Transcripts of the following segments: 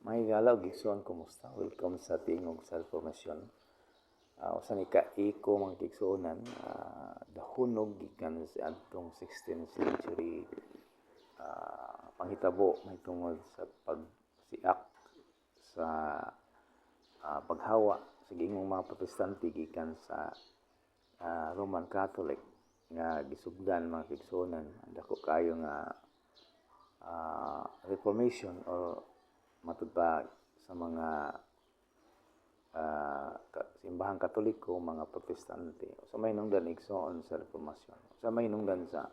Mahigala og igsoon, kumusta? Welcome sa Tingog sa Reformasyon. Usa ni ka-iko mga igsuonan, dahunog gikan sa adtong 16th century panghitabo mahitungod sa pagsiak sa paghawa sa gingong mga protestante gikan sa Roman Catholic nga gisugdan mga igsuonan. Dako kayo nga Reformation or matud pa sa mga simbahang Katoliko, mga Protestante. Sa may hinungdan igsoon sa Reformasyon. Sa may hinungdan sa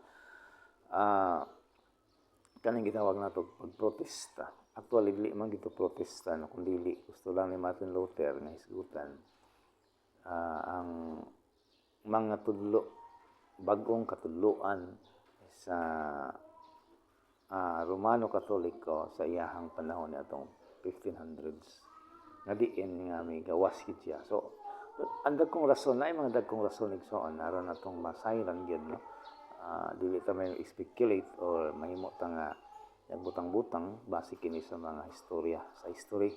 kaning gitawag nato pagprotesta. Actually, dili man gito protesta, no, kung dili gusto lang ni Martin Luther nga hisgutan ang mga tudlo, bagong katudloan sa Romano Katoliko sa iyahang panahon ni atong 1500s nga diin nga may gawas gid siya. So ang dagkong rason na mga dagkong rason igsoon aron natong masayran gyud, no. Dili ta may speculate or mahimo ta nga butang-butang base kini sa mga istorya sa history.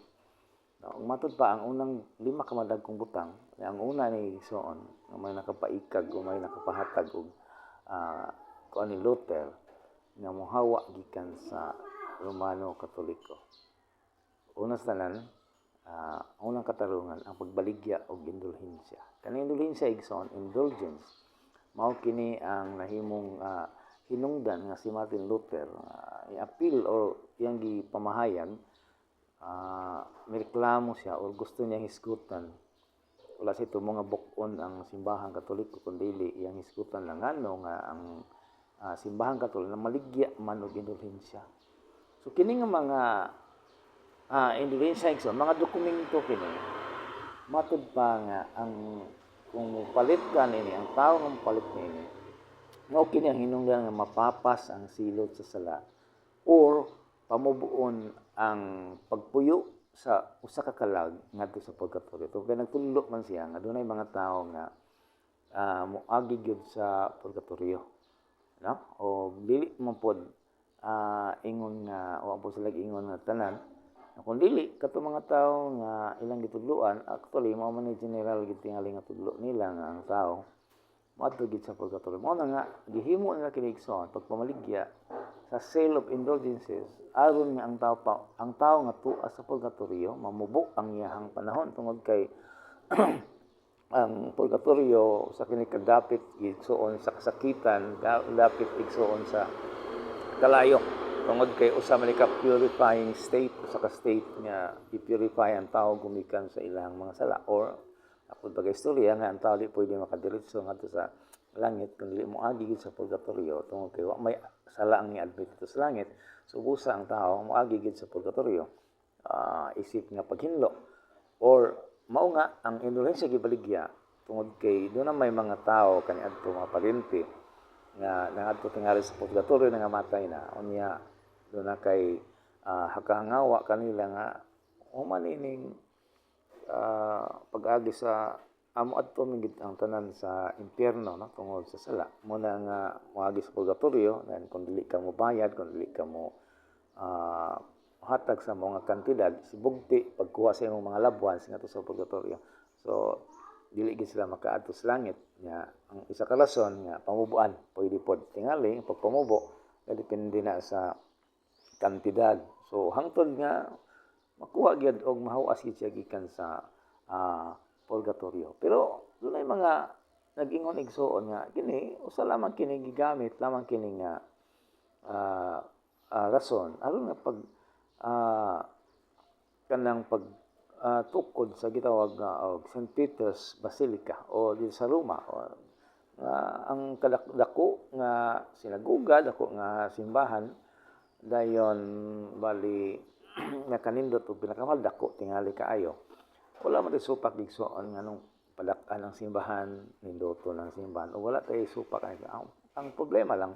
No, matud pa ang unang lima ka madagkong butang, ang una ni igsoon nga may nakapaikag o may nakapahatag og kuan ni Luther nga mohawa gikan sa Romano Katoliko. Una sa tanan, unang katarungan ang pagbaligya og indulhensya. Kaning indulhensya igsoon, indulgence, mao kini ang nahimong hinungdan nga si Martin Luther i-appeal o iyang gipamahayag, mireklamo siya o gusto niya hisgutan. Wala sa ito mga bukon ang simbahang Katoliko kundi iyang hisgutan lang nga ang simbahang Katoliko na maligya man og indulhensya. So kini nga mga indulhensya igsoon, mga dokumento kini matud pa nga ang kung palit ka nini ang tao nga palit nini mao kini ang hinungdan nga mapapas ang silot sa sala or pamubuon ang pagpuyo sa usa ka kalag ngadto sa purgatorio. So kay nagtudlo man siya nga dunay mga tao nga moagi gyud sa purgatorio, no? O dili man pod ingon nga wa po sila ingon nga tanan. Kung dili kato mga tao nga ilang gitudloan, actually mao man ni general gid tingali nga tudlo nila nga ang tao moadto gid sa purgatorio. Mao na nga gihimo nila kini igsoon pagpamaligya sa sale of indulgences aron nga ang tao nga tuwa sa purgatorio mamubo ang iyahang panahon tungod kay ang purgatorio sa kini kadapit igsoon sa kasakitan, dapit igsoon sa kalayo tungod kay usa man ka purifying state, usa ka state nga i-purify ang tao gumikan sa ilang mga sala or akong pag-istorya nga ang tao di pwede makadiretso ngadto sa langit kung dili mo agi sa purgatorio tungod kay wa may sala ang i-admit dito sa langit. So busa ang tao mo agi sa purgatorio isip nga paghinlo or mao nga ang indulhensya gibaligya tungod kay doon na may mga tao kaniadto mga paryente nga nangadto tingali sa purgatorio nga matay na unya doon na kay hakahangawa kanila nga humanining pag-agi sa amo adto mingid ang tanan sa impyerno, no, tungod sa sala mo na nga moagi sa purgatorio then kung dili ka mo bayad, kung dili ka mo hatag sa mga kantidad sibugti pagkuha sa imong mga labuan ngadto sa purgatorio. So dili gid sila makaadto sa langit nga ang isa ka rason nga pamubuan pwede pod tingali pagpamubo depende na sa kantidad. So hangtod nga makuha gyud og mahawas gid siya gikan sa purgatorio. Pero dunay mga nag-ingon igsoon nga kini usa lamang kini gigamit lamang kini nga rason aron nga pag kanang pag tukod sa gitawag nga St. Peter's Basilica o di sa Roma ang kadako nga sinaguga dako nga simbahan dayon bali nga kanindot og pinakamal dako tingali kaayo. Wala man supak igsoon nga nung padak-an ang simbahan nindoto ng simbahan o wala tay supak ang problema lang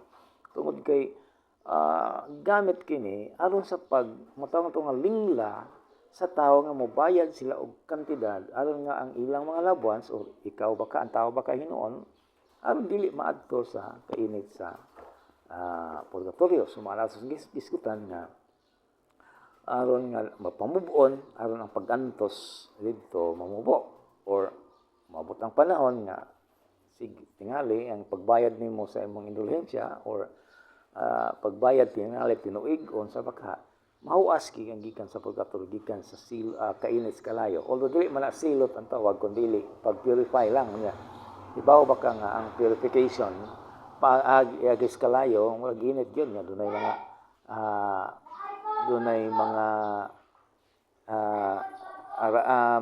tungod kay gamit kini aron sa pag matawag nga lingla sa tao nga mobayad sila og kantidad aron nga ang ilang mga labuans o ikaw baka ang tao baka hinuon aron dili maadto sa kainit sa purgatorio. So mga nasos giskutan nga aron nga mapamubon aron ang pag-antos didto mamubo or maabot ang panahon nga sige tingali ang pagbayad nimo sa imong indulhensya or pagbayad tingali tinuig-on sa bakha mahuas gikan sa purgatorio gikan sa kainit kalayo although dili man na silot ang tawag kundi pag-purify lang niya ibaw ba ka nga ang purification paagi kalayo wala ginit yun nga dunay mga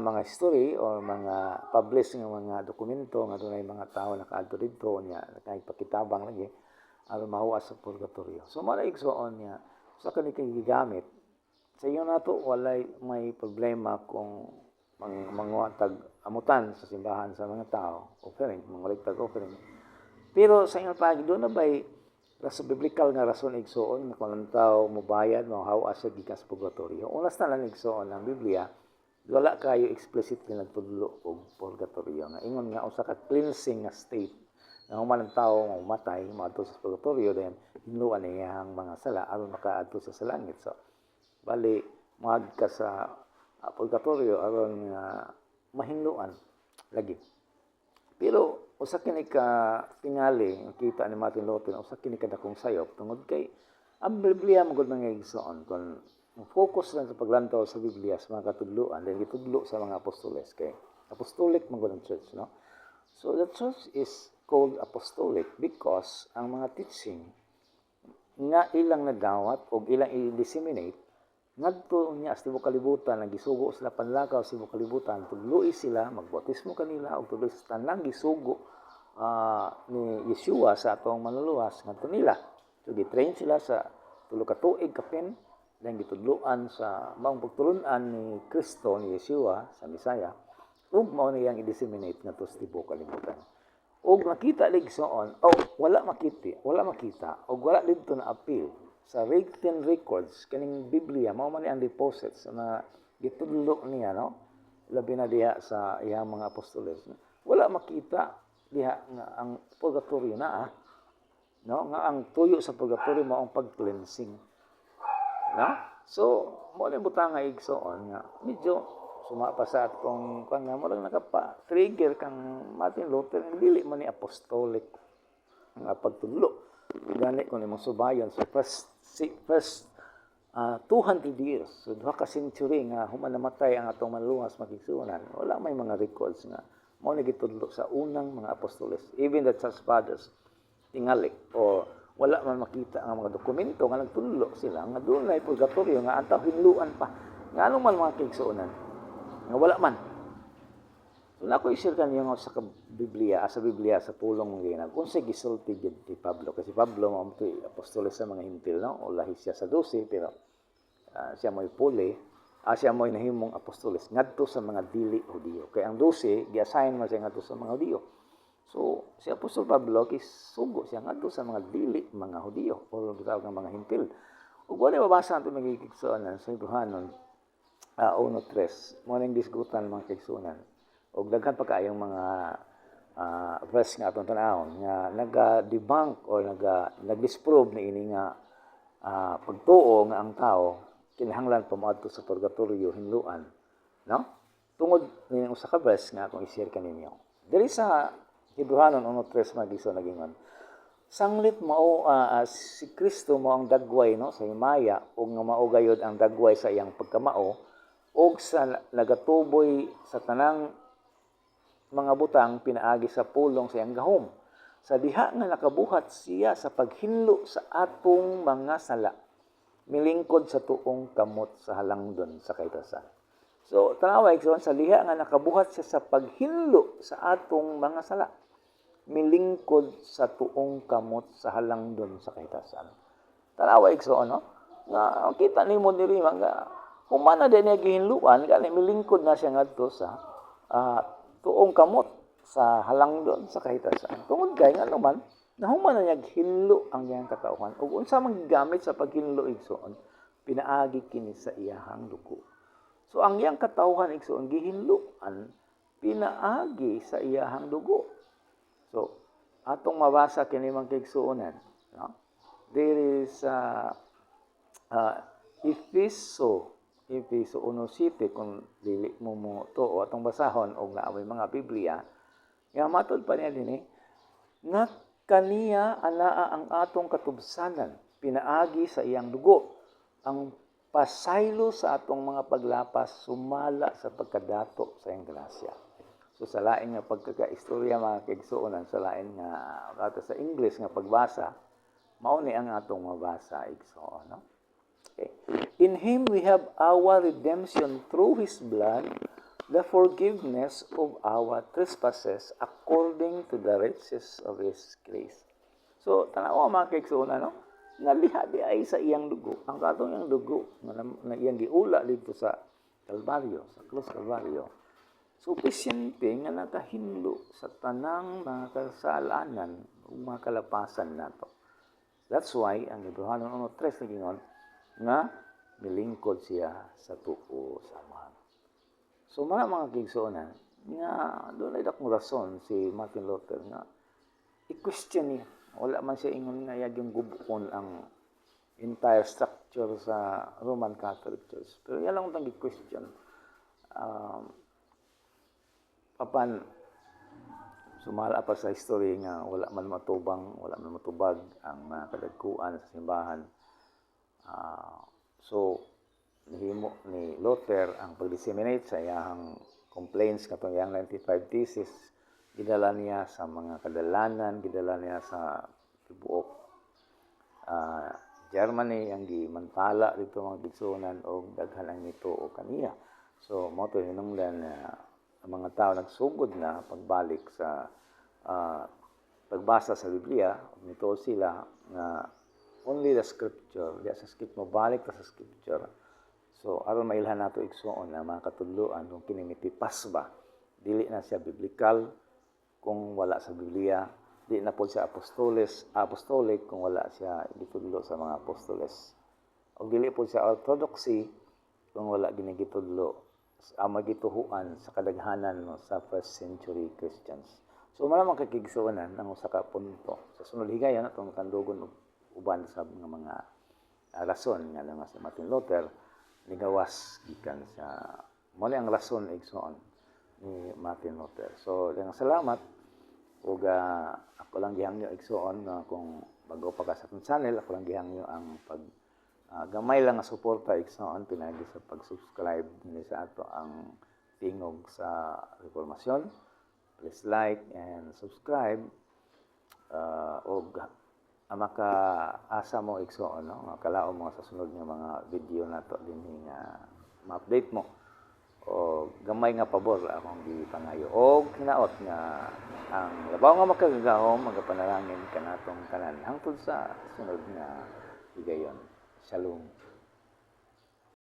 mga history or mga published nga mga dokumento nga dunay mga tao nakaadto didto nya nakapakitabang lagi aron mahuwas sa purgatorio. So mao igsoon niya sa kani kay gigamit sa iyo nato walay may problema kung manguhatag amutan sa simbahan sa mga tao offering manguligtag offering. Pero sa inyong pagi doon na ba'y rason biblical nga rason igsoon nga kung tao mobayad mahawas sa gikan sa purgatorio. Unas na lang igsoon ang Biblia wala kayo explicitly nagtudlo og purgatorio nga ingon nga usa ka cleansing nga state na human ang tao nga umatay maadto sa purgatorio then hinluan niya ang mga sala aron makaadto sa langit. So bali moag ka sa purgatorio aron mahinluan lagi. Pero usa kini ka tingali kita ni Martin Luther usa kini ka dakong sayop tungod kay ang Biblia magud mga igsoon kon focus lang sa paglantaw sa Biblia sa mga katudloan then gitudlo sa mga apostoles kay apostolic magud ang church no. So the church is called apostolic because ang mga teaching nga ilang nadawat o ilang i-disseminate ngadto niya sa tibuok kalibutan nagisugo sila panlakaw sa tibuok kalibutan tudloi sila magbautismo kanila og tudloi sa tanang gisugo ni Yeshua sa atong manluluwas ngadto nila so gitrain sila sa tulo ka tuig kapin then gitudloan sa maong pagtulunan ni Kristo ni Yeshua sa Misaya ug mao niyang i-disseminate ngadto sa tibuok kalibutan ug nakita ligsoon wala makita ug wala didto na appeal sa written records kaning Biblia mao man ang deposits na gitudlo niya no labi na diha sa iyang mga apostoles wala makita diha nga ang purgatorio na no nga ang tuyo sa purgatorio mao ang pag-cleansing no so mo ni butang nga igsoon nga medyo sumapa sa atong kan nga mo lang nakapa-trigger kang Martin Luther dili man ni apostolic nga pagtudlo gani kung imong subayon sa first 200 years so duha ka century nga human namatay ang atong manluwas magigsunan wala may mga records nga mao ni gitudlo sa unang mga apostoles even the church fathers tingali o wala man makita ang mga dokumento nga nagtudlo sila nga dunay purgatorio nga antaw hinluan pa nga ano man mga kaigsuonan nga wala man so nako i-share kaniyo nga sa Biblia sa pulong mong ginag unsay gisulti gid ni Pablo kasi Pablo mao to apostoles sa mga hintil no o lahi siya sa 12 pero siya mo'y puli siya mo'y nahimong apostoles ngadto sa mga dili Hudiyo kay ang 12 gi-assign man siya ngadto sa mga Hudiyo so si Apostol Pablo kisugo siya ngadto sa mga dili mga Hudiyo o gitawag nga mga hintil ug wala mabasa nato magigigsuonan sa Hebrehanon 1:3 mo ning disgutan mga kaigsuonan og daghan pa kaayong mga verse nga atong tan-awon nga naga-debunk or nag-disprove ni ini nga pagtuo nga ang tao kinahanglan pamaadto sa purgatorio hinluan no tungod ni usa ka verse nga akong i-share kaninyo diri sa Hebrehanon 1:3 magiso nagingon sanglit mao si Kristo mao ang dagway no sa himaya ug nga mao gayud ang dagway sa iyang pagkamao ug sa nagatuboy sa tanang mga butang pinaagi sa pulong sa iyang gahom sa diha nga nakabuhat siya sa paghinlo sa atong mga sala milingkod sa tuong kamot sa halangdon sa kaitasan so tanawa igsoon sa diha nga nakabuhat siya sa paghinlo sa atong mga sala milingkod sa tuong kamot sa halangdon sa kaitasan tanawa igsoon no nga kita nimo diri nga humana din niya gihinluan kani milingkod na siya ngadto sa tuong kamot sa halangdon sa kahitasan. Tungod kay nga naman, nahuman na niya hinlo ang iyang katauhan. Ug unsa man gigamit sa paghinlo igsoon, pinaagi kini sa iyahang dugo. So ang iyang katauhan igsoon gihinluan pinaagi sa iyahang dugo. So atong mabasa kini man kaigsuonan, no? There is Efeso Efeso 1:7 kung dili mo mo tuo atong basahon og naamay mga Biblia, nga matod pa niya dinhi nga kaniya anaa ang atong katubsanan pinaagi sa iyang dugo ang pasaylo sa atong mga paglapas sumala sa pagkadato sa iyang grasya. So sa lain nga pagkakaistorya mga kaigsuonan, sa lain nga ato sa English nga pagbasa, mao ni ang atong mabasa igsoon, no? Okay. In him we have our redemption through his blood, the forgiveness of our trespasses according to the riches of his grace. So tanaw mga kaigsuonan, no? Naliha di ay sa iyang dugo. Ang katong iyang dugo na iyang giula dito sa Kalbaryo, sa Cruz Kalbaryo, sufisyente nga nakahinlo sa tanang mga kasalanan o mga kalapasan nato. That's why ang Hebreano 1:3 nagingon nga milingkod siya sa tuo sa Amahan. So mga kaigsuonan nga doon ay dakong rason si Martin Luther nga i-question niya. Wala man siya ingon nga yung gubukon ang entire structure sa Roman Catholic Church. Pero yan lang itong i-question. Papan, sumala pa sa history nga wala man matubang, wala man matubag ang mga kadagkuan sa simbahan. So, nahimo ni Luther ang pag-disseminate sa iyang complaints katong iyang 95 thesis. Gidala niya sa mga kadalanan, gidala niya sa tibuok Germany ang gimantala dito mga gigsunan og daghan ang nito o kaniya. So mo to hinungdan ang mga tao nagsugod na pagbalik sa pagbasa sa Biblia, nito sila nga only the scripture, di sa script mo balik ta sa scripture. So aron mailhan nato igsuon na mga katudloan kung kinimitipas ba dili na siya biblical kung wala sa Biblia, di na po siya apostolic kung wala siya gitudlo sa mga apostoles. O dili po siya orthodoxy kung wala ginigitudlo ang magituhuan sa kadaghanan no, sa first century Christians. So maramang kakigsuonan ang usa ka punto. Sa sunod higayon atong kandugon uban sa mga rason nga nga si Martin Luther nigawas gikan sa mo ang rason igsuon ni Martin Luther. So dengan salamat ug ako lang gihangyo igsuon kung bago pa ka sa atong channel, ako lang gihangyo ang pag gamay lang nga suporta igsuon pinagi sa pag-subscribe ni sa ato ang tingog sa reformasyon. Please like and subscribe ug maka-asa mo igsuon no kalao mo sa sunod nga mga video nato dinhi nga ma-update mo o gamay nga pabor akong gipangayo og hinaot nga ang labaw nga makagagahom magapanalangin kanatong tanan hangtod sa sunod nga higayon. Shalom.